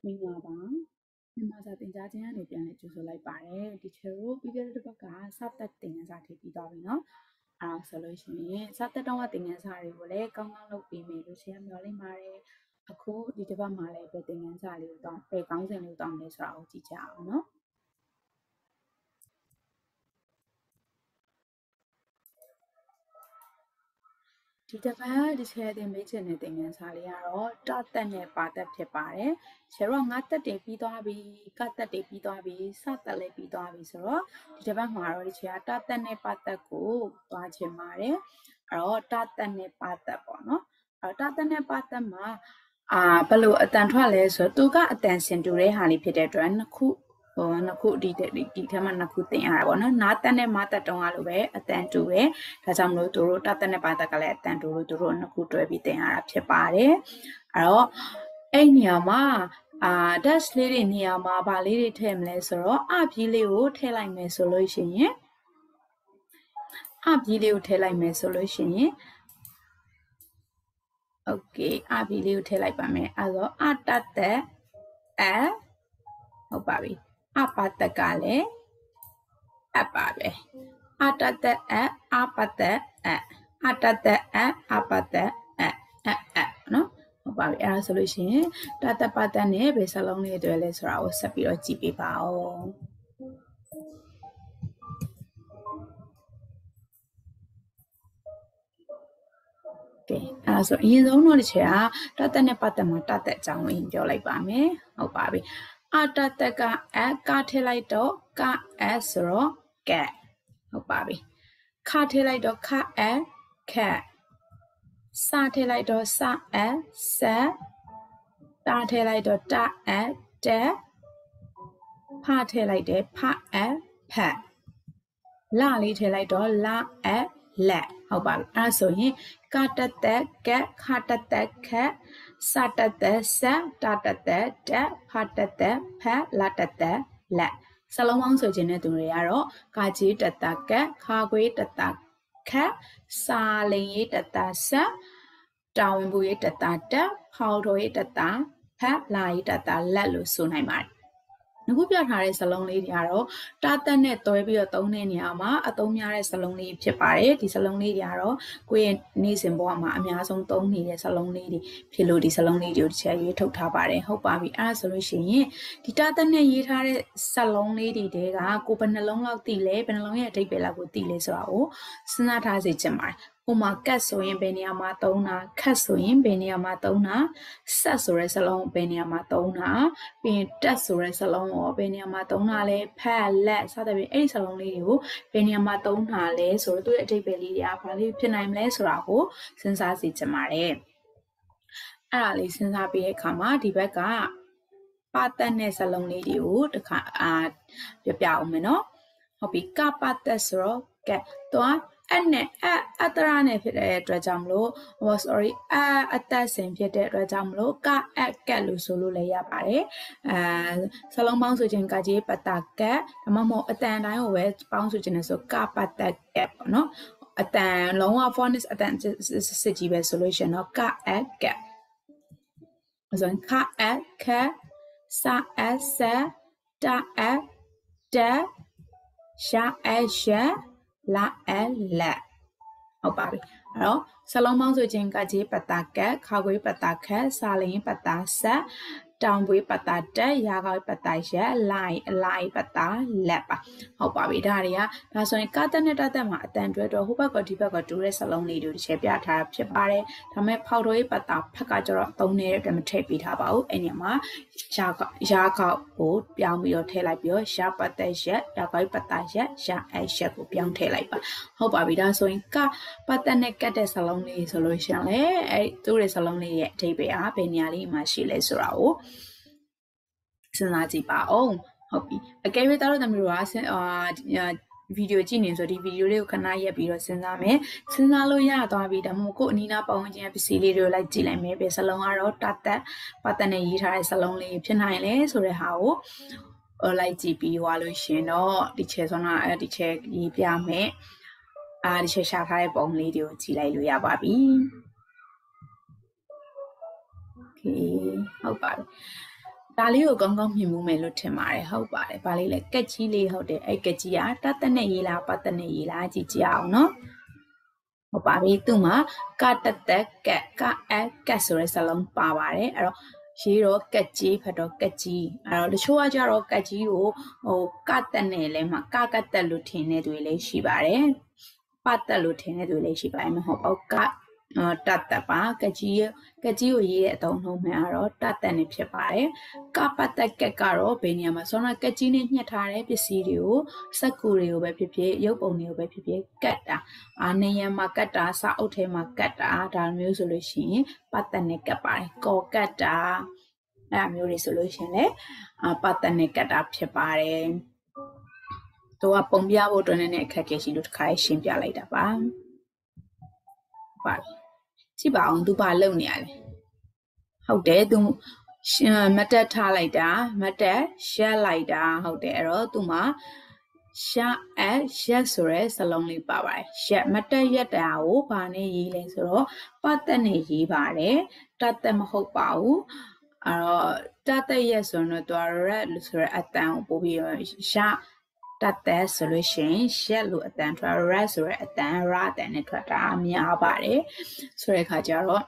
မင်္ဂလာပါမြန်မာစာသင်ကြားခြင်းကနေပြန်လည်ကြိုဆိုလိုက်ပါတယ်ဒီချယ်တို့ပြီးခဲ့တဲ့တစ်ပတ်ကစသက်သင်ခန်းစာထိပြီးသွားပြီเนาะဆိုလို့ရှိရင်စသက်တော့သင်ခန်းစာတွေကိုလည်းကောင်းကောင်းလုပ်ပြီးမယ်လို့ရှင်းမျှော်လင့်ပါတယ်အခုဒီတစ်ပတ်မှာလည်းပဲသင်ခန်းစာလေးကိုတော့ပဲကောင်းစဉ်လေးတောင်းလဲဆိုတာကိုကြည့်ကြအောင်เนาะဒီတစ်ပတ်ဒီချယ်တင်ပေးခြင်းနဲ့သင်ခန်းစာလေးကတော့တသက်နဲ့ပါသက်ဖြစ်ပါတယ်ချယ်တော့ငါသက်တွေပြီးသွားပြီကသက်တွေပြီးသွားပြီစသက်လည်းပြီးသွားပြီဆိုတော့ဒီတစ်ပတ်မှာတော့ဒီချယ်ကတသက်နဲ့ပါသက်ကိုသွားချင်ပါတယ်အဲ့တော့တသက်နဲ့ပါသက်ပေါ့နော်အဲ့တော့တသက်နဲ့ပါသက်မှာဘယ်လိုအတန်ထွက်လဲဆိုတော့သူကအတန်စင်တူတဲ့ဟာလေးဖြစ်တဲ့အတွက်နှစ်ခုဒီထဲမှာနှစ်ခုသင်ရတာပေါ့နော်နားတက်နဲ့မတက်တုံးကလိုပဲအတန်တူတယ်ဒါကြောင့်မလို့သူတို့တတက်နဲ့ပါတက်ကလည်းအတန်တူလို့သူတို့နှစ်ခုတွဲပြီးသင်ရတာဖြစ်ပါတယ်အဲ့တော့အဲ့နေရာမှာdash လေးတွေနေရာမှာဗာလေးတွေထည့်မလဲဆိုတော့အပြေးလေးကိုထည့်လိုက်မယ်ဆိုလို့ရှိရင်အပြေးလေးကိုထည့်လိုက်မယ်ဆိုလို့ရှိရင်โอเคအပြေးလေးကိုထည့်လိုက်ပါမယ်အဲ့တော့အတသက်ဟုတ်ပါပြီအပါတက်ကလည်းအပါပဲအတသက်အပါသက်အတသက်အပါသက်နော်ဟုတ်ပါပြီအဲ့ဒါဆိုလို့ရှိရင်တသက်ပါသက်နဲ့ဘယ်စလုံးလေးတွေလဲဆိုတာကိုဆက်ပြီးတော့ကြည့်ပေးပါဦးကဲအဲ့ဒါဆိုအရင်ဆုံးတော့ဒီချက်ကတသက်နဲ့ပတ်သက်မှာတသက်အကြောင်းဝင်ပြောလိုက်ပါမယ်ဟုတ်ပါပြီအတသက်ကထည့်လိုက်တော့ကဆိုတော့ကက်ဟုတ်ပါပြီခထည့်လိုက်တော့ခခက်စထည့်လိုက်တော့ဆက်တာထည့်လိုက်တော့တက်ဖထည့်လိုက်တယ်ဖဖက်လလေးထည့်လိုက်တော့လလက်ဟုတ်ပါပြီအဲ့ဒါဆိုရင်ကတသက်ကက်ခတသက်ခက်စတသက်ဆက်တာတသက်တက်ဖတသက်ဖက်လတသက်လက်စလုံးပေါင်းဆိုခြင်းတဲ့သူတွေကတော့ကာကြီးတတကက်ခါခွေးတတခက်စာလင်ရေးတတဆက်တာဝန်ဘူးရေးတတတက်ဖောက်တော်ရေးတတဖက်လာရေးတတလက်လို့ဆိုနိုင်ပါတယ်အခုပြထားတဲ့စလုံးလေးတွေကတော့တာတက်နဲ့တွဲပြီးတော့သုံးတဲ့နေရာမှာအသုံးများတဲ့စလုံးလေးဖြစ်ပါတယ်ဒီစလုံးလေးတွေကတော့ကိုယ့်ရဲ့နေ့စဉ်ဘဝမှာအများဆုံးသုံးနေတဲ့စလုံးလေးတွေဖြစ်လို့ဒီစလုံးလေးတွေကိုတစ်ချက်ရေးထုတ်ထားပါတယ်ဟုတ်ပါပြီအဲ့ဒါဆိုလို့ရှိရင်ဒီတာတက်နဲ့ရေးထားတဲ့စလုံးလေးတွေကကိုယ်ဘယ်နှလုံးလောက်သိလဲဘယ်နှလုံးရဲ့အဓိပ္ပာယ်လောက်ကိုသိလဲဆိုတာကိုစဉ်းစားထားစေချင်ပါတယ်ဥမာကတ်ဆိုရင်ဘယ်နေရာမှာသုံးတာခတ်ဆိုရင်ဘယ်နေရာမှာသုံးတာဆက်ဆိုတဲ့စလုံးဘယ်နေရာမှာသုံးတာပြီးရင်တက်ဆိုတဲ့စလုံးရောဘယ်နေရာမှာသုံးတာလဲဖက်လက်စသဖြင့်အဲ့ဒီစလုံးလေးတွေကိုဘယ်နေရာမှာသုံးတာလဲဆိုတော့သူ့ရဲ့အဓိပ္ပာယ်လေးတွေကဘာလေးဖြစ်နိုင်မလဲဆိုတာကိုစဉ်းစားစေချင်ပါတယ်အဲ့ဒါလေးစဉ်းစားပြီးတဲ့အခါမှာဒီဘက်ကပါတက်တဲ့စလုံးလေးတွေကိုတစ်ခါပြပြအောင်မယ်နော်ဟုတ်ပြီကပါတက်ဆိုတော့ကဲတော့အဲ့နဲ့အတရနဲ့ဖြစ်တဲ့အတွက်ကြောင့်မလို့အသက်စင်ဖြစ်တဲ့အတွက်ကြောင့်မလို့ကက်လို့ဆိုလို့လည်းရပါတယ်စလုံးပေါင်းဆိုခြင်းကကြီးပတကက်ဒါမှမဟုတ်အတန်တိုင်းကိုပဲပေါင်းဆိုခြင်းနဲ့ဆိုကပတကက်ပေါ့နော်အတန်လုံးဝ phonics အတန်စစ်ကြီးပဲဆိုလို့ရှင်တော့ကက်ဆိုရင်ခခစဆက်တာတက်ရှာရှလာလက်ဟုတ်ပါပြီအဲ့တော့စလုံးပေါင်းဆိုခြင်းကကြီးပတာကက်ခါခွေးပတာခက်စာလင်းပတာဆက်တောင်ပွေးပတာတက်ရာကောက်ပတာရက်လိုက်ပတာလက်ပါဟုတ်ပါပြီဒါဆိုရင်ကတက်နဲ့တက်မှာအတန်တွဲတော့ဟိုဘက်ကဒီဘက်ကတူတဲ့စလုံးလေးတွေတစ်ချက်ပြထားတာဖြစ်ပါတယ်ဒါမဲ့ဖောက်တော်ရေးပတာဖက်ကကျတော့သုံးနေတဲ့အတွက်မထည့်ပေးထားပါဘူးအဲ့ဒီမှာရာကောက်ကိုပြောင်းပြီးတော့ထည့်လိုက်ပြီးတော့ရာပတာရက်ရာကောက်ပတာရက်ရာရက်ကိုပြောင်းထည့်လိုက်ပါဟုတ်ပါပြီဒါဆိုရင်ကပတ်သက်နဲ့ကတ်တဲ့စလုံးလေးဆိုလို့ရှိရင်လေအဲ့သူ့ရဲ့စလုံးလေးရဲ့အဓိပ္ပာယ်ဘယ်နေရာလေးမှာရှိလဲဆိုတာကိုစဉ်းစားကြည့်ပါဦးဟုတ်ပြီအကယ်၍တို့သမီးတို့ကဗီဒီယိုကြည့်နေဆိုဒီဗီဒီယိုလေးကိုခဏရက်ပြီးတော့စဉ်းစားမယ်စဉ်းစားလို့ရသွားပြီဒါမှမဟုတ်ကိုအနီးနားပတ်ဝန်းကျင်ပစ္စည်းလေးတွေကိုလိုက်ကြည့်လိုက်မယ်ပဲစလုံးကတော့ပတ်သက်နဲ့ရေးထားတဲ့စလုံးလေးဖြစ်နိုင်လဲဆိုတဲ့ဟာကိုလိုက်ကြည့်ပြီးသွားလို့ရှင်တော့ဒီချဲဆိုတာဒီချဲရေးပြမယ်ဒီချဲရှာထားတဲ့ပုံလေးတွေကိုကြည့်လိုက်လို့ရပါပြီโอเคဟုတ်ပါပြီ ဒါလေးကိုကောင်းကောင်းမြင်မှုမယ်လို့ထင်ပါတယ်ဟုတ်ပါတယ်။ဘာလေးလဲကက်ကြီးလေးဟုတ်တယ်အဲ့ကက်ကြီးကတတ်နဲ့ရေးလားပတ်သက်နဲ့ရေးလားကြည့်ကြအောင်နော်။ဟုတ်ပါပြီသူ့မှာကတတ်ကက်ကက်ဆိုတဲ့စလုံးပါပါတယ်အဲ့တော့ရေးတော့ကက်ကြီးဖတ်တော့ကက်ကြီးအဲ့တော့တချို့ကကြတော့ကက်ကြီးကိုကတက်နဲ့လဲမှာကတက်လို့ထင်တဲ့သူတွေလည်းရှိပါတယ်။ပတ်သက်လို့ထင်တဲ့သူတွေလည်းရှိပါတယ်မဟုတ်ပါဘူးကတတ်တပါကကြီးကိုရေးတဲ့အသုံးနှုန်းမှန်တော့တတ်တဲ့နေဖြစ်ပါတယ်ကပတ်တက်ကက်ကတော့ဘယ်နေရာမှာဆိုတော့ကကြီးနဲ့ညှက်ထားတဲ့ပစ္စည်းတွေကိုစက်ကူတွေကိုပဲဖြစ်ဖြစ်ရုပ်ပုံတွေကိုပဲဖြစ်ဖြစ်ကတ်တာနေရာမှာကတ်တာစာအုပ်ထဲမှာကတ်တာဒါမျိုးဆိုလို့ရှိရင်ပတ်သက်နဲ့ကတ်ပါတယ်ကော်ကတ်တာအဲ့မျိုးတွေဆိုလို့ရှိရင်လည်းပတ်သက်နဲ့ကတ်တာဖြစ်ပါတယ်တော့ပုံပြဖို့အတွက်နဲ့အခက်အခဲရှိလို့တစ်ခါရှင်းပြလိုက်တာပါပါတယ်ကြည့်ပါအောင်သူဘာလုပ်နေရလဲဟုတ်တယ်သူမတက်ထားလိုက်တာမတက်ရက်လိုက်တာဟုတ်တယ်အဲ့တော့သူမှာရှာရက်ဆိုရဲစလုံးလေးပါပါတယ်ရက်မတက်ရက်တာကိုဘာနဲ့ရေးလဲဆိုတော့ပတ်သက်နဲ့ရေးပါတယ်တတ်သက်မဟုတ်ပါဘူးအဲ့တော့တတ်သက်ရက်ဆိုတော့သူရက်ဆိုရဲအတန်ကိုပို့ပြီးရှာတတ်သက်ဆိုလို့ရှိရင်ရက်လို့အတန်ထွက် red ဆိုရဲအတန်ရအတန်နဲ့ထွက်တာများပါတယ်ဆိုတဲ့အခါကျတော့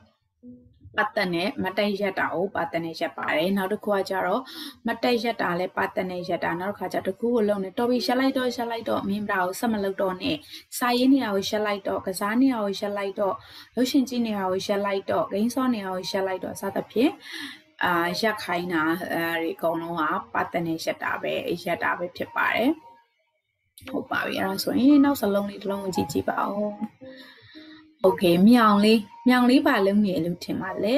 ပတ်သက်နဲ့မတက်ရက်တာကိုပတ်သက်နဲ့ရက်ပါတယ်နောက်တစ်ခုကကျတော့မတက်ရက်တာလဲပတ်သက်နဲ့ရက်တာနောက်တစ်ခါကျတစ်ခုကိုလုံးနေတော်ပြီရက်လိုက်တော့မင်းပြကိုဆက်မလုပ်တော့နဲ့စာရေးနေတာကိုရက်လိုက်တော့ကစားနေတာကိုရက်လိုက်တော့လှုပ်ရှင်ကြည့်နေတာကိုရက်လိုက်တော့ဂိမ်းစောနေတာကိုရက်လိုက်တော့စသဖြင့်ရက်ခိုင်းတာဒီအကုန်လုံးကပတ်သက်နဲ့ရက်တာပဲဖြစ်ပါတယ်ဟုတ်ပါပြီအဲ့ဒါဆိုရင်နောက်စလုံးလေးတစ်လုံးကိုကြည့်ပါဦးโอเคမြောင်လေးပါလုံးနေလို့ထင်ပါလေ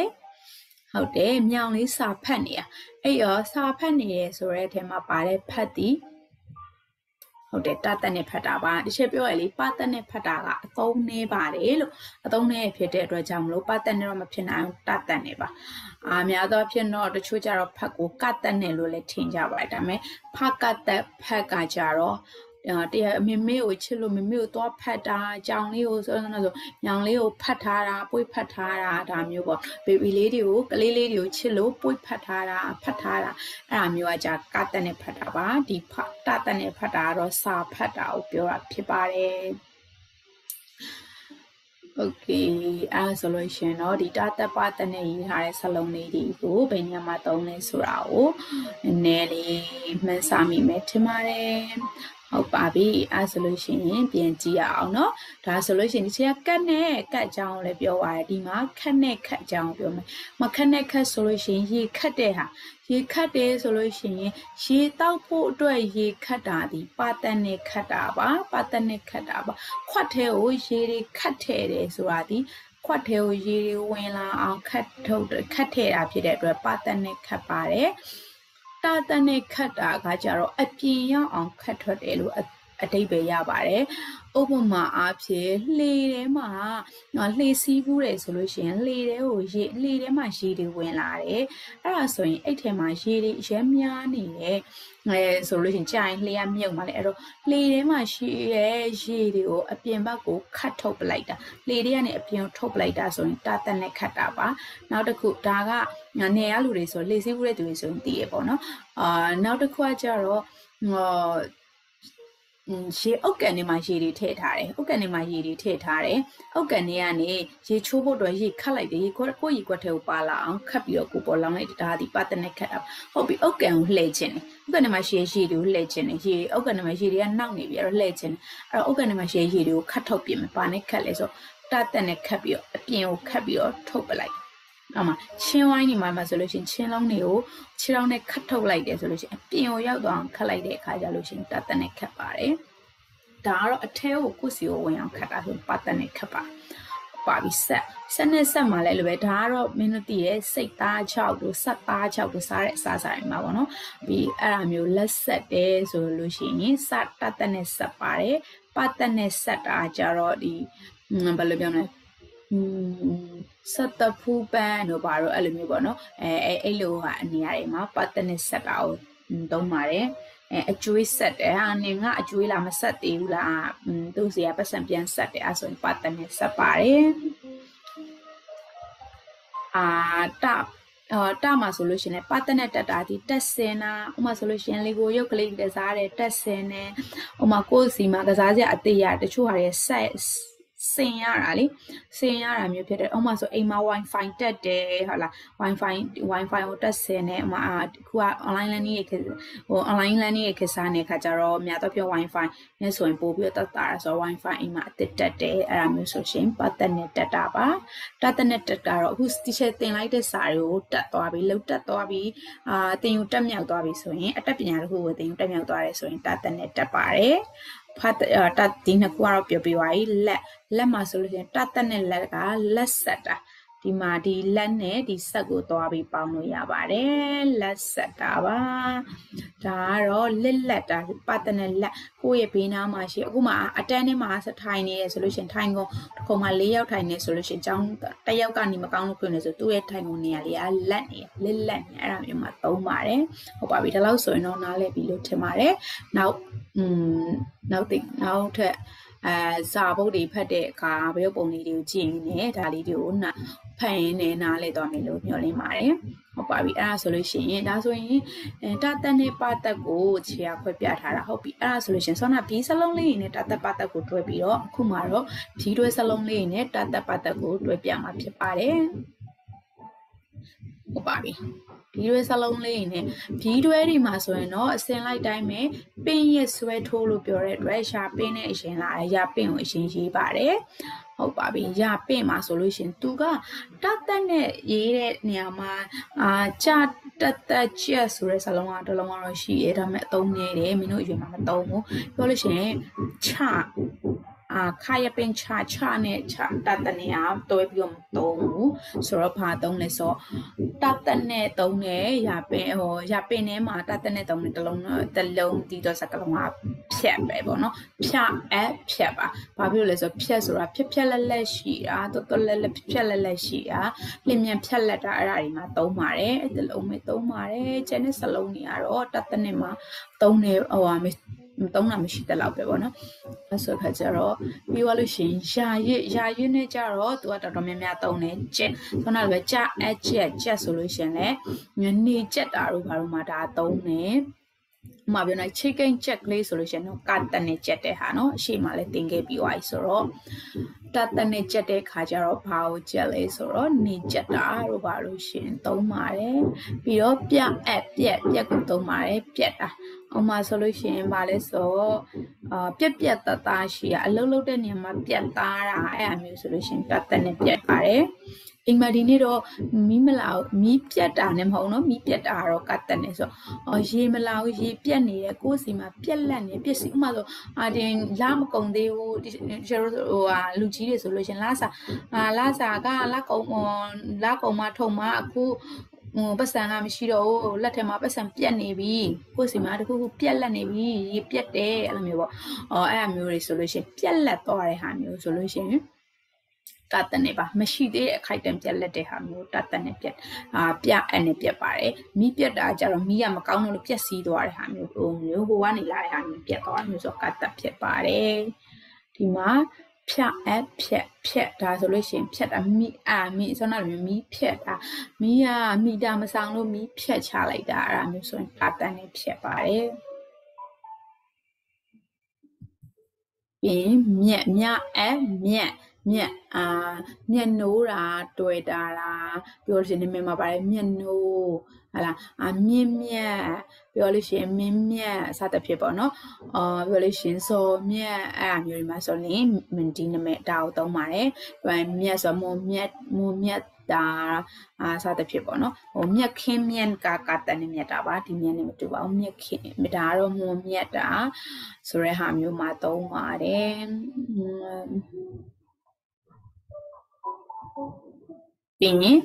ဟုတ်တယ်မြောင်လေးစာဖတ်နေရအဲ့ရောစာဖတ်နေရဆိုတဲ့အထဲမှာပါတဲ့ဖတ်သည်ဟုတ်တယ်တတ်တဲ့နဲ့ဖတ်တာပါတချို့ပြောရလေပတ်သက်နဲ့ဖတ်တာကအသုံးနေပါတယ်လို့အသုံးနဲ့ဖြစ်တဲ့အတွက်ကြောင့်မလို့ပတ်သက်နဲ့တော့မဖြစ်နိုင်ဘူးတတ်တဲ့နဲ့ပါများသောဖြင့်တော့တချို့ကြတော့ဖတ်ကိုကတ်တဲ့နဲ့လို့လည်းထင်ကြပါတယ်ဒါပေမဲ့ဖတ်ကတ်တဲ့ဖတ်ကကြတော့တရားမမေကိုချစ်လို့မမေကိုသွားဖတ်တာကြောင်လေးကိုဆိုတော့ညောင်လေးကိုဖတ်ထားတာပွေးဖတ်ထားတာဒါမျိုးပေါ့ဘေဘီလေးတွေကိုကလေးလေးတွေကိုချစ်လို့ပွေးဖတ်ထားတာအဲ့ဒါမျိုးကကြာကတ်တဲ့နဲ့ဖတ်တာပါဒီဖတ်တတ်တဲ့နဲ့ဖတ်တာကတော့စာဖတ်တာကိုပြောတာဖြစ်ပါတယ်โอเคအဲ့ဆိုလို့ရှင်တော့ဒီတတ်ပါတဲ့နဲ့ရေးထားတဲ့စလုံးလေးတွေကိုဘယ်ညမှာသုံးလဲဆိုတာကိုနည်းနည်းလေးမှန်းဆမိမယ်ထင်ပါတယ်ဟုတ်ပါပြီအဲ့ဆိုလို့ရှိရင်ပြန်ကြည့်ရအောင်เนาะဒါဆိုလို့ရှိရင်ဒီချက်ကတ်နဲ့ကတ်ကြောင်းလည်းပြောပါတယ်ဒီမှာခက်နဲ့ခက်ကြောင်းပြောမယ်မခက်နဲ့ခက်ဆိုလို့ရှိရင်ရေခက်တဲ့ဟာရေခက်တယ်ဆိုလို့ရှိရင်ရေတောက်ဖို့အတွက်ရေခက်တာဒီပါတန်နဲ့ခက်တာပါခွက်ထဲကိုရေတွေခက်ထဲတယ်ဆိုတာဒီခွက်ထဲကိုရေတွေဝင်လာအောင်ခက်ထဲတာဖြစ်တဲ့အတွက်ပါတန်နဲ့ခက်ပါတယ်တာတန်နဲ့ခတ်တာကကြတော့အပြင်ရောက်အောင်ခတ်ထွက်တယ်လို့အတိတ်ပဲရပါတယ်ဥပမာအားဖြင့်လှေထဲမှာလှေစီးဘူးတယ်ဆိုလို့ရှိရင်လှေထဲမှာရေတွေဝင်လာတယ်အဲ့ဒါဆိုရင်အဲ့ထဲမှာရေတွေရဲများနေတယ်ဆိုလို့ရှိရင်ကြာရင်လှေကမြုပ်มาလေအဲ့တော့လှေထဲမှာရှိရဲ့ရေတွေကိုအပြင်ဘက်ကိုခတ်ထုတ်ပလိုက်တာလှေတွေကနေအပြင်ထုတ်ပလိုက်တာဆိုရင်တာတက်နဲ့ခတ်တာပါနောက်တစ်ခုဒါကနေရလူတွေဆိုလှေစီးဘူးတဲ့သူတွေဆိုရင်တည်ရပေါ့နော်နောက်တစ်ခုကကြတော့ရေအုတ်ကန်ထဲမှာရေတွေထည့်ထားတယ်အုတ်ကန်ထဲမှာရေတွေထည့်ထားတယ်အုတ်ကန်ထဲကနေရေချိုးဖို့အတွက်ရေခတ်လိုက်တယ်ကိုရေခွက်ထဲကိုပါလာအောင်ခတ်ပြီးတော့ကိုပေါ်လောင်းလိုက်ဒါဒီပတ်သက်နဲ့ခတ်တာဟုတ်ပြီအုတ်ကန်ကိုလှည့်ခြင်းတယ်အုတ်ကန်ထဲမှာရေတွေကိုလှည့်ခြင်းတယ်အုတ်ကန်ထဲမှာရေတွေကနှောက်နေပြီအဲ့တော့လှည့်ခြင်းအဲ့တော့အုတ်ကန်ထဲမှာရေတွေကိုခတ်ထုတ်ပြင်မယ်ပါနဲ့ခတ်လဲဆိုတတ်တဲ့နဲ့ခတ်ပြီးတော့အပြင်ကိုခတ်ပြီးတော့ထုတ်ပလိုက်အမှချင်းဝိုင်းနေမှာဆိုလို့ရှိရင်ချင်းလုံးတွေကိုခြေထောက်နဲ့ခတ်ထုတ်လိုက်တယ်ဆိုလို့ရှိရင်အပြင်ကိုရောက်သွားအောင်ခတ်လိုက်တဲ့အခါကျလို့ရှိရင်တတ်တဲ့နဲ့ခတ်ပါတယ်ဒါကတော့အထဲကိုကုစီကိုဝင်အောင်ခတ်တာဆိုပတ်တဲ့နဲ့ခတ်ပါပြီဆက်နဲ့ဆက်မှာလဲလိုပဲဒါကတော့မင်းတို့သိရဲ့စိတ်သား6တို့ဆက်သား6တို့စားတဲ့အစားဆိုင်မှာပေါ့နော်ပြီးအဲ့ဒါမျိုးလက်ဆက်တယ်ဆိုလို့ရှိရင်စတတ်တဲ့နဲ့ဆက်ပါတယ်ပတ်တဲ့နဲ့ဆက်တာကြတော့ဒီဘယ်လိုပြောမလဲစတဖူပန်တို့ဘာလို့အဲ့လိုမျိုးပေါ့နော်အဲ့လိုဟာအနေအရာမှာပတ်တဲ့နဲ့ဆက်တာကိုသုံးပါတယ်အကျွေးဆက်တယ်ဟာနေငါအကျွေးလာမဆက်သေးဘူးလားသူ့စီကပတ်စံပြန်ဆက်တယ်အဲ့ဆိုရင်ပတ်တဲ့နဲ့ဆက်ပါတယ်တ တာမှာဆိုလို့ရှင်လဲပတ်သက်နဲ့တက်တာဒီတက်စင်နာဥမာဆိုလို့ရှင်လေကိုရုပ်ကလေးကစားတယ်တက်စင်နဲ့ဥမာကိုယ်စီမှာကစားစရာအသေးရတချို့ဟာတွေဆက်စင်ရတာလေစင်ရတာမျိုးဖြစ်တယ်ဥမာဆိုအိမ်မှာ wifi တက်တယ်ဟုတ်လား wifi ကိုတက်စင်နဲ့ဥမာခုက online learning ရဲ့ဟို online learning ရဲ့ခေတ်စားနေခါကျတော့များတော့ပြော wifi နဲ့ဆိုရင်ပို့ပြီးတက်တာဆိုတော့ wifi အိမ်မှာအသစ်တက်တယ်အဲ့ဒါမျိုးဆိုရှင်ပတ်သက်နဲ့တက်တာပါတက်တဲ့နဲ့တက်တာတော့အခု teacher သင်လိုက်တဲ့စာတွေကိုတက်သွားပြီလောက်တက်သွားပြီသင်ယူတက်မြောက်သွားပြီဆိုရင်အတတ်ပညာတစ်ခုကိုသင်ယူတက်မြောက်သွားတယ်ဆိုရင်တက်တဲ့နဲ့တက်ပါတယ်ဖတ်တက်ဒီနှစ်ခုကတော့ပြောပြပါပြီလက်မှာဆိုလို့ရှိရင်တက်တဲ့နဲ့လက်ကလက်ဆက်တာဒီမှာဒီလက်နဲ့ဒီဆက်ကိုသွားပြီးပေါင်းလို့ရပါတယ်လက်ဆက်တာပါဒါကတော့လက်တာပတ်တဲ့နဲ့လက်ကိုယ့်ရဲ့ဘေးနားမှာရှိအခုမှအတန်းထဲမှာထိုင်နေရဆိုလို့ရှိရင်ထိုင်ကုန်တစ်ခုမှ4ယောက်ထိုင်နေဆိုလို့ရှိရင်ကျောင်းတစ်ယောက်ကနေမကောင်းလို့ဖြစ်နေဆိုသူ့ရဲ့ထိုင်ကုန်နေရာလေးကလက်နေလက်နေအဲ့ဒါမျိုးမှသုံးပါတယ်ဟုတ်ပါပြီဒါလောက်ဆိုရင်တော့နားလည်ပြီလို့ထင်ပါတယ်နောက်ထပ်စာပုတ်တွေဖတ်တဲ့အခါဘရုပ်ပုံလေးတွေကိုကြည့်နေဒါလေးတွေကိုဖတ်ရင်းနဲ့နားလည်သွားမယ်လို့မျှော်လင့်ပါတယ်ဟုတ်ပါပြီအဲ့ဒါဆိုလို့ရှိရင်ဒါဆိုရင်တာတက်နဲ့ပါတက်ကိုခြေရခွဲပြထားတာဟုတ်ပြီအဲ့ဒါဆိုလို့ရှိရင်ဆောနာဘီစလုံးလေးနဲ့တာတက်ပါတက်ကိုတွဲပြီးတော့အခုမှတော့ဘီတွဲစလုံးလေးနဲ့တာတက်ပါတက်ကိုတွဲပြမှာဖြစ်ပါတယ်ဟုတ်ပါပြီဘီတွဲစလုံးလေးနဲ့ဘီတွဲတွေမှာဆိုရင်တော့အစင်လိုက်တိုင်းပဲပင်းရဲ့ဆွဲထိုးလို့ပြောတဲ့အတွက်ရှာပင်းနဲ့အရှင်လာရပင်းကိုအရှင်ရေးပါတယ်ဟုတ်ပါပြီရပင့်မှာဆိုလို့ရှင်သူကတတ်နဲ့ရေးတဲ့နေရာမှာကြတက်ချက်ဆိုတဲ့စလုံးကတစ်လုံးကတော့ရှိရဲဒါပေမဲ့အသုံးနေတယ်မင်းတို့အရင်မှာမသုံးဘူးပြောလို့ရှင်ချခါရပင်ချနဲ့ချတတ်တဲ့နေရာတွဲပြီးတော့မသုံးဘူးဆိုတော့ဘာသုံးလဲဆိုတတ်နဲ့သုံးတယ်ရပင်ထဲမှာတတ်နဲ့သုံးတယ်တစ်လုံးတီးတော့စကလုံးကဖြတ်ပဲပေါ့နော်ဖြတ်ပါဘာဖြစ်လို့လဲဆိုဖြတ်ဆိုတာဖြက်လက်ရှိတာတော်လက်ဖြက်လက်ရှိတာလျင်ဖြက်လက်တာအဲ့ဒါတွေမှာသုံးပါတယ်အဲ့ဒီလုံးပဲသုံးပါတယ်ကျန်တဲ့စလုံးတွေကတော့တတ်နဲ့မှာသုံးတယ်သုံးတာမရှိတဲ့လောက်ပဲပေါ့နော်အဲ့ဆိုခါကျတော့ပြီးသွားလို့ရှိရင်ယာရစ်နဲ့ကြတော့သူကတော်တော်များများသုံးတယ်ကျက်ခုနကပဲချက်ဆိုလို့ရှိရင်လည်းနေချက်တာတို့ဘာလို့မှဒါသုံးတယ်ဥမာပြောနေ chicken ချက်ကလေးဆိုလို့ရှိရင်တော့ကတ်တနဲ့ချက်တဲ့ဟာနော်အရှိမှလည်းတင်ခဲ့ပြီးသွားပြီဆိုတော့တတ်တဲ့ချက်တဲ့ခါကျတော့ဘာကိုချက်လဲဆိုတော့နေချက်တာတို့ဘာလို့ရှိရင်သုံးပါတယ်ပြီးတော့ပြက်ကိုသုံးပါတယ်ပြက်တာဥမာဆိုလို့ရှိရင်ဗာလဲဆိုပြက်သားရှိရအလုံးလုံးတဲ့နေရာမှာပြက်သားတာအဲ့အမျိုးဆိုလို့ရှိရင်တတ်တဲ့နဲ့ပြက်ပါတယ်အိမ်မှာဒီနေ့တော့မီးပြက်တာနဲ့မဟုတ်နော်မီးပြက်တာတော့ကတ်တက်နေဆိုရေမလာဘူးရေပြက်နေတယ်ကိုယ်စီမှာပြက်လက်နေပြက်စီဥမာဆိုတင်လာမကုံသေးဘူးကျတော့လူကြီးတွေဆိုလို့ရှင်လာစာကလာကုံမထုံမအခုပတ်စံကမရှိတော့ဘူးလက်ထဲမှာပတ်စံပြက်နေပြီကိုယ်စီမှာတခုခုပြက်လက်နေပြီရေပြက်တယ်အဲ့လိုမျိုးပေါ့အဲ့အမျိုးတွေဆိုလို့ရှင်ပြက်လက်သွားတဲ့ဟာမျိုးဆိုလို့ရှင်တတ်တဲ့ပါမရှိသေးတဲ့အခိုက်တန့်ပြက်လက်တဲ့ဟာမျိုးတတ်တဲ့ပြက်ပြအဲ့နဲ့ပြက်ပါတယ်မီးပြက်တာကြတော့မီးကမကောင်းလို့ပြက်စီးသွားတဲ့ဟာမျိုးဟိုကနေလာတဲ့ဟာမျိုးပြက်သွားမျိုးဆိုကတ်တက်ဖြစ်ပါတယ်ဒီမှာဖြတ်ဒါဆိုလို့ရှိရင်ဖြတ်တာမီးဆိုတော့မီးဖြတ်တာမီးကမီတာမဆောင်လို့မီးဖြတ်ချလိုက်တာအဲ့ဒါမျိုးဆိုရင်တတ်တဲ့နဲ့ဖြတ်ပါတယ်ပြီးမြက်မျက်နိုးတာတွေ့တာလားပြောလို့ရှိရင်မြန်မာပါတယ်မျက်နိုးဟလာမြင့်ပြောလို့ရှိရင်မင်းမြတ်စသဖြင့်ပေါ့နော်ပြောလို့ရှိရင်စော်မြတ်အဲ့အမျိုးတွေမှာဆိုရင်ဒီနာမည်ဒါကိုသုံးပါတယ်မြတ်ဆိုမွန်မြတ်တာစသဖြင့်ပေါ့နော်မြက်ခင်းမြတ်ကတန်နေမြတ်တာပါဒီမြတ်နဲ့မတူပါဘူးမြက်ခင်းဒါတော့မွန်မြတ်တာဆိုတဲ့ဟာမျိုးမှာသုံးပါတယ်ပြီးရင်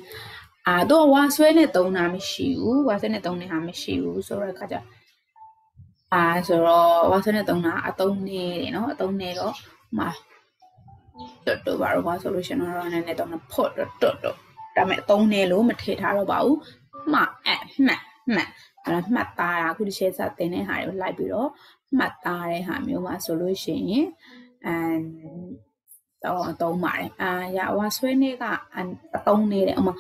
တော့ဝါဆွဲနဲ့သုံးတာမရှိဘူးဝါဆွဲနဲ့သုံးတဲ့ဟာမရှိဘူးဆိုတော့အခါကျဆိုတော့ဝါဆွဲနဲ့သုံးတာအသုံးနေတယ်နော်အသုံးနေတော့တော်ဘာလို့ပါဆိုလို့ရှင်တော့နည်းနည်းတော့ဖို့တော်ဒါပေမဲ့အသုံးနေလို့မထည့်ထားတော့ပါဘူးမှတ်မှတ်သားတာအခုဒီရှယ်စာတင်တဲ့ဟာတွေကိုလိုက်ပြီးတော့မှတ်သားတဲ့ဟာမျိုးမှာဆိုလို့ရှိရင်တော့သုံးပါတယ်ရဝါဆွဲနေကအသုံးနေတယ်ဥမာ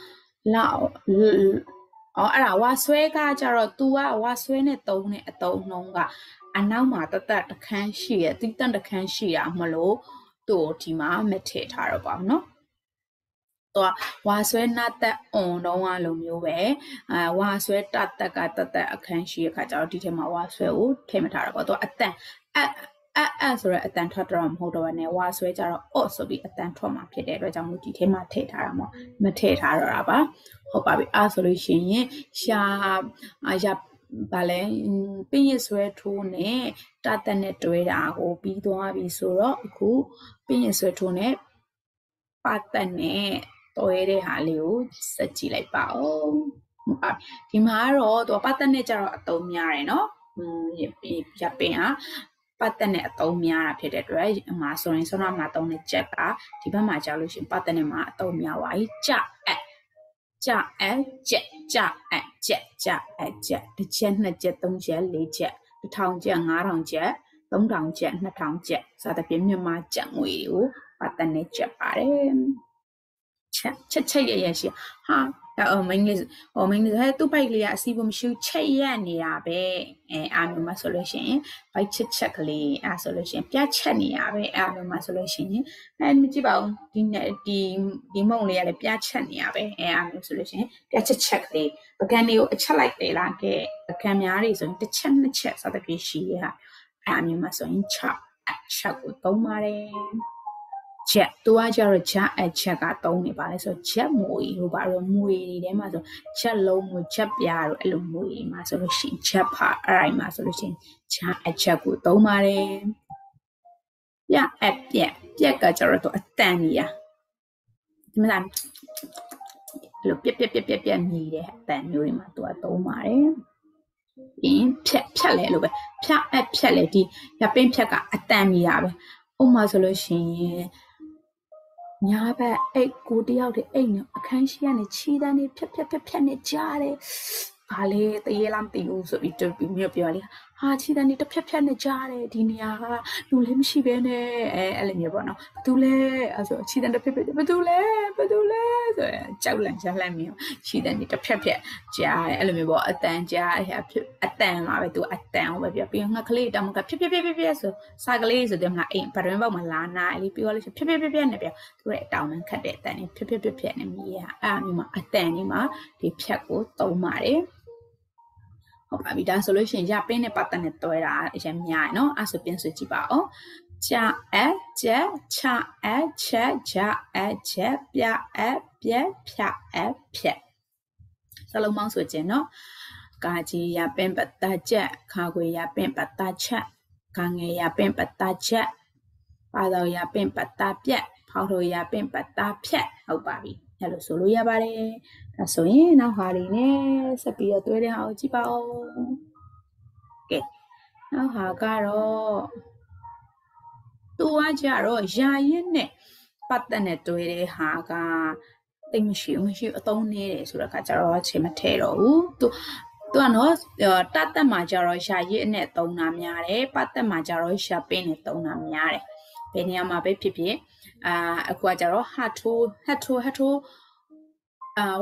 လောက်အဲ့ဒါဝါဆွဲကကြတော့ तू ကဝါဆွဲနဲ့တုံးတဲ့အတုံးနှုံးကအနောက်မှာတတခန်းရှိရတိတတခန်းရှိရမလို့သူ့ဒီမှာမထည့်ထားတော့ပါဘူးနော်တော့ဝါဆွဲနတ်သက်အွန်တော့လိုမျိုးပဲဝါဆွဲတတအခန်းရှိရခါကျတော့ဒီထဲမှာဝါဆွဲကိုထည့်မထားတော့ပါတော့အတန်ဆိုတော့အတန်ထွက်တော့မဟုတ်တော့ဘဲနဲ့ဝါဆွဲကြတော့အော့ဆိုပြီးအတန်ထွက်မှာဖြစ်တဲ့အတွက်ကြောင့်မို့ဒီထဲမှာထည့်ထားတာမထည့်ထားတော့တာပါဟုတ်ပါပြီဆိုလို့ရှိရင်ရှာဘာလဲပင်းရဆွဲထိုးနဲ့တသက်နဲ့တွဲတာကိုပြီးသွားပြီဆိုတော့အခုပင်းရဆွဲထိုးနဲ့ပတ်သက်နဲ့တွဲတဲ့ဟာလေးကိုစက်ကြည့်လိုက်ပါဦးဟုတ်ပါဒီမှာကတော့သူပတ်သက်နဲ့ကြတော့အတုံးများတယ်နော်ရပင်ဟာပတ်သက်နဲ့အတုံးများတာဖြစ်တဲ့အတွက်အမှာဆိုရင်ဆောနာမှာတုံးတဲ့ချက်ကဒီဘက်မှာကြာလို့ရှိရင်ပတ်သက်နဲ့မှာအတုံးများပါပြီကြတစ်ချက်နှစ်ချက်သုံးချက်လေးချက်1000ချက်5000ချက်3000ချက်2000ချက်စသဖြင့်မြန်မာကျပ်ငွေကိုပတ်သက်နဲ့ချက်ပါတယ်ချက်ရရှိဟာမင်းလေးဟဲ့သူ့ဘိုက်လေးကအစီးမရှိချက်ရက်နေတာပဲအားမျိုးမှဆိုလို့ရှိရင်ဘိုက်ချက်ကလေးဆိုလို့ရှိရင်ပြချက်နေရပဲအားမျိုးမှဆိုလို့ရှိရင်မကြည့်ပါဦးဒီမုံလေးကလည်းပြချက်နေရပဲအားမျိုးဆိုလို့ရှိရင်ပြချက်ကလေးပကံလေးကိုအချက်လိုက်တယ်လားကဲပကံများတွေဆိုရင်တစ်ချက်နှစ်ချက်စသဖြင့်ရှိရအားမျိုးမှဆိုရင်ချက်ကိုသုံးပါတယ်ချက်သူကကြတော့ချက်ချက်ကသုံးနေပါလေဆိုချက်မွေလို့ပါတော့မွေတွေထဲမှာဆိုချက်လုံးမွေချက်ပြားတော့အဲ့လိုမွေမှာဆိုလို့ရှိရင်ချက်ဖာအဲ့ဒါမှာဆိုလို့ရှိရင်ချက်ကိုသုံးပါတယ်ပြက်ကကြတော့သူအတန်ကြီးဒီမှာအဲ့လိုပြက်မြည်တဲ့အတန်မျိုးတွေမှာသူကသုံးပါတယ်ပြီးဖြတ်လဲလို့ပဲဖြတ်လဲဒီရပင်းဖြက်ကအတန်ကြီးပဲဥပမာဆိုလို့ရှိရင်ညာဘက်ကိုတယောက်တည်းအိတ်နဲ့အခန်းရှိကနေခြေတန်းနေဖြတ်နေကြားတယ်။ဘာလဲတရေလားမသိဘူးဆိုပြီးတူပြီးပြောလေဟာခြေတန်းနေတစ်ဖြတ်နေကြားတယ်ဒီနေရာကလူလည်းမရှိဘဲနဲ့အဲ့လိုမျိုးပေါ့နော်။ဘသူလဲအဲ့ဆိုခြေတန်းတစ်ဖြတ်ဘသူလဲဆိုကြောက်လန့်မျိုးခြေတန်းနေတစ်ဖြတ်ကြားတယ်အဲ့လိုမျိုးပေါ့အတန်ကြားအတန်မှာပဲသူအတန်ကိုပဲပြောပြီးငှက်ကလေးတောင်ကဖြတ်ဆိုစာကလေးဆိုတယ်မလားအိမ်ဗရန်ပေါက်မှာလာနာလေးပြောလို့ဖြတ်နဲ့ပြောသူရဲ့တောင်မှခတ်တဲ့အတန်နေဖြတ်နေမြည်ရအဲ့မျိုးမှာအတန်လေးမှာဒီဖြတ်ကိုသုံးပါတယ်ဟုတ်ပါပြီဒါဆိုလို့ရှိရင်ရပင်းနဲ့ပတ်သက်နဲ့တွဲတာအရင်များเนาะအဲ့ဆိုပြန်ဆိုကြည့်ပါဦးကြချက်ချက်ပြပြက်ဖြဖြက်စလုံးပေါင်းဆိုခြင်းเนาะကာကြီးရပင်းပတ်သက်ချက်ခါခွေရပင်းပတ်သက်ချက်ခံငယ်ရပင်းပတ်သက်ချက်ပါတော်ရပင်းပတ်သက်ပြက်ဖောက်တော်ရပင်းပတ်သက်ဖြက်ဟုတ်ပါပြီအဲ့လိုဆိုလို့ရပါတယ်ဒါဆိုရင်နောက်ဟာလေးနဲ့ဆက်ပြီးတော့တွဲတဲ့ဟာကိုကြည့်ပါဦးကဲနောက်ဟာကတော့သူကကြတော့ယာရင်နဲ့ပတ်သက်နဲ့တွဲတဲ့ဟာကတိတ်မရှိအသုံးနေတယ်ဆိုတော့ခါကြတော့ချိန်မထဲတော့ဘူးသူကနော်တတ်တက်မှာကြတော့ရှာရစ်နဲ့သုံးတာများတယ်ပတ်သက်မှာကြတော့ရှာပင်းနဲ့သုံးတာများတယ်ဘယ်နေရာမှာပဲဖြစ်ဖြစ်အခုကကြတော့ဟတ်ထိုး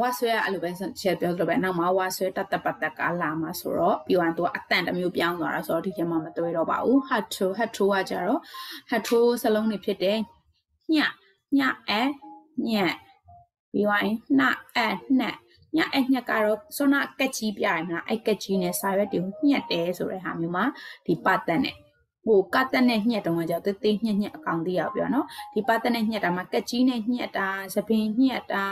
ဝါဆွဲအဲ့လိုပဲချက်ပြောလို့ပဲနောက်မှာဝါဆွဲတတ်ပတ်တက်ကလာမှာဆိုတော့ပြီးတော့သူကအတန်တစ်မျိုးပြောင်းသွားတာဆိုတော့ဒီထဲမှာမတွေ့တော့ပါဘူးဟတ်ထိုးကကြတော့ဟတ်ထိုးစလုံးတွေဖြစ်တယ်ညပြီးတော့နှညကတော့စောနာကက်ကြီးပြရမလားအဲ့ကက်ကြီးနဲ့စာရွက်တွေကိုညက်တယ်ဆိုတဲ့ဟာမျိုးမှာဒီပတ်သက်နဲ့ဟိုကတ်တက်နဲ့ညက်တုံးကကြောက်တေးညက်အကောင်သေးရပြောနော်ဒီပတ်တက်နဲ့ညက်တာမှာကက်ကြီးနဲ့ညက်တာသပင်ညက်တာ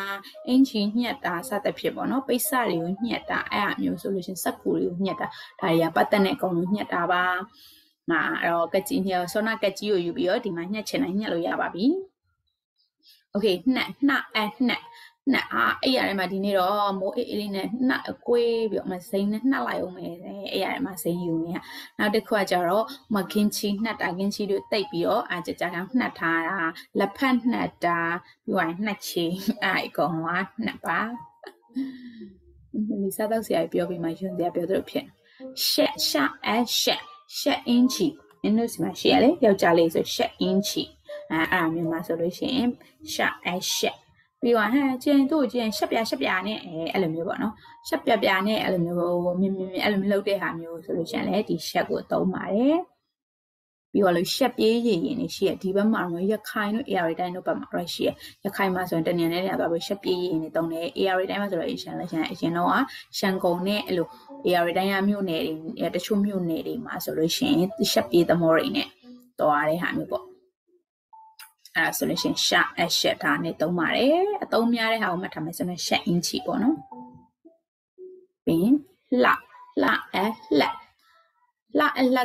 အင်ချီညက်တာစသဖြင့်ပေါ့နော်ပိတ်စတွေကိုညက်တာအဲ့အမျိုးဆိုလို့ရှင်စက်ကူတွေကိုညက်တာဒါတွေကပတ်တက်နဲ့အကောင်လို့ညက်တာပါအဲ့တော့ကက်ကြီးညက်စောနာကက်ကြီးကိုယူပြီးတော့ဒီမှာညက်ချင်တိုင်းညက်လို့ရပါပြီโอเคနှက်အဲ့ရထဲမှာဒီနေ့တော့မိုးအေးလေးနဲ့နှက်အကွေးပြီးတော့မစိမ်းနဲ့နှက်လိုက်အောင်မယ်အဲ့ရထဲမှာစိမ်းယူနေရနောက်တစ်ခုကကြတော့မကင်းချီနှက်တာကင်းချီတို့တိတ်ပြီးတော့ကြာတောင်နှက်ထားတာလက်ဖက်နှက်တာပြီးတော့နှက်ချီအဲ့အကောင်ကနှက်ပါဒီစားတော့ဆရာပြောပြီးမှယွန်းတရားပြောတော့ဖြစ်ရှက်အင်ချီအင်းတို့စီမှာရှက်လေယောက်ျားလေးဆိုရှက်အင်ချီအဲ့မျိုးမှာဆိုလို့ရှိရင်ရှက် ပြီးတော့ဟဲ့ကျင်တို့ကျင်ရှက်ပြနဲ့အဲ့လိုမျိုးပေါ့နော်ရှက်ပြနဲ့အဲ့လိုမျိုးမြင်အဲ့လိုမျိုးလုပ်တဲ့ဟာမျိုးဆိုလို့ရှိရင်လည်းဒီရှက်ကိုသုံးပါတယ်ပြီးတော့လို့ရှက်ပြေးရည်ရင်နေရှိရဒီဘက်မှာတော့ရခိုင်တို့ AR တိုင်းတို့ဘက်မှာတော့ရှိရရခိုင်မှာဆိုရင်တနင်္လာနေ့တော့ရှက်ပြေးရည်နေတုံးတယ် AR တိုင်းမှာဆိုတော့ရှန်လည်းရှန်အရင်တော့ရှန်ကုန်နဲ့အဲ့လို AR တိုင်းရမြို့နယ်တွေတချို့မြို့နယ်တွေမှာဆိုလို့ရှိရင်ရှက်ပြေးသမောတွေနဲ့တော်ရတဲ့ဟာမျိုးပေါ့အဲ့ဆိုလို့ရှိရင်ရှာအရှက်ဒါနဲ့သုံးပါတယ်အသုံးများတဲ့ဟာကိုမှတ်ထားမယ်ဆိုရင်ရှက်အင်ချီပေါ့နော်ပြီးရင်လှ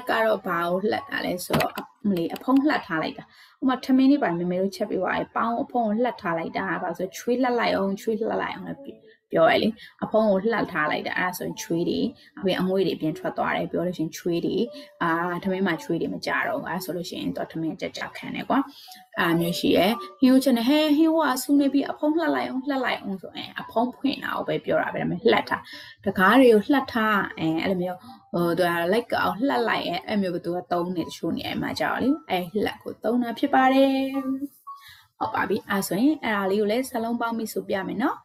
ကတော့ဘာကိုလှက်တာလဲဆိုတော့မလေးအဖုံးလှက်ထားလိုက်တာဥမာထမင်းလေးပါမေမေတို့ချက်ပြီးသွားတယ်ပေါင်းအဖုံးကိုလှက်ထားလိုက်တာဘာဆိုချွေးလှက်လိုက်အောင်လည်းပြောရလေအဖုံးကိုလှက်ထားလိုက်တာအဲ့ဒါဆိုရင်ချွေးတွေအငွေ့တွေပြင်ထွက်သွားတယ်ပြောလို့ရှိရင်ချွေးတွေထမင်းမှာချွေးတွေမကြတော့ဘူးအဲ့ဆိုလို့ရှိရင်တော့ထမင်းကြခံတယ်ကွာမျိုးရှိရဲ့ဟင်းချက်နဲ့ဟဲဟင်းဝါဆူနေပြီးအဖုံးလှက်လိုက်အောင်ဆိုရင်အဖုံးဖွင့်တာကိုပဲပြောတာပဲဒါပေမဲ့လှက်ထားတကားတွေကိုလှက်ထားအဲ့လိုမျိုးသူကလိုက်အောင်လှက်လိုက်အဲ့မျိုးကသူကသုံးနေတချို့နေအဲ့မှာကြောက်လေအဲ့လှက်ကိုသုံးတာဖြစ်ပါတယ်ဟုတ်ပါပြီအဲ့ဆိုရင်အဲ့ဒါလေးကိုလည်းစလုံးပေါင်းပြီးဆိုပြမယ်နော်